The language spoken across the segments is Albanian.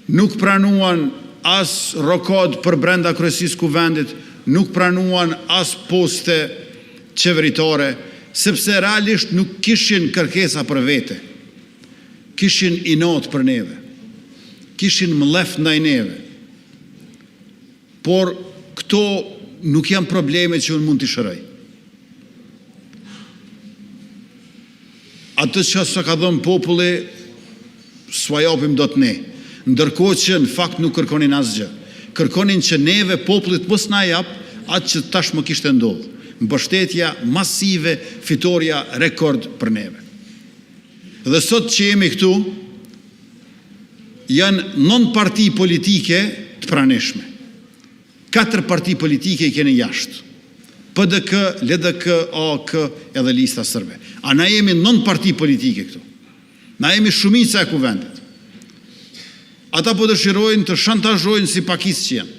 nuk pranuan as rokod për brenda kryesisë kuvendit, nuk pranuan as poste qeveritare, sepse realisht nuk kishin kërkesa për vete, kishin inat për neve, kishin mlef ndaj neve. Por këto nuk janë probleme që unë mund t'i shëroj. Atë që sa ka dhënë populli, s'ua japim dot ne. Ndërkohë që në fakt nuk kërkonin asgjë. Kërkonin që neve popullit mos na jap atë që tashmë kishte ndodhur. Mbështetja masive, fitoria rekord për neve. Dhe sot që jemi këtu, janë 9 parti politike të pranishme. 4 parti politike i kene jashtë. PDK, LDK, AK edhe Lista Sërbe. A na jemi 9 parti politike këtu. Na jemi shumica e kuvendit. Ata po dëshirojnë të shantazhojnë si pakisë që janë.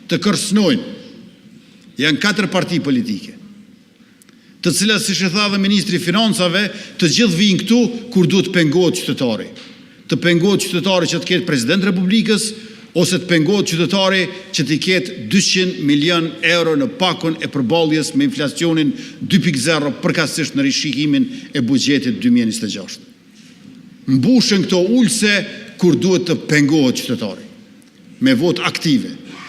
Të kërcënojnë. Janë 4 parti politike. Të cilat, siç e tha dhe Ministri i Financave, të gjithë vijnë këtu kur duhet pengohet qytetari. Të pengohet qytetari që të ketë President Republikës, ose të pengohet qytetari që të ketë 200 milion euro në pakon e përballjes me inflacionin 2.0 përkatësisht në rishikimin e buxhetit 2026. Mbushen këto ulse kur duhet të pengohet qytetari, me votë aktive.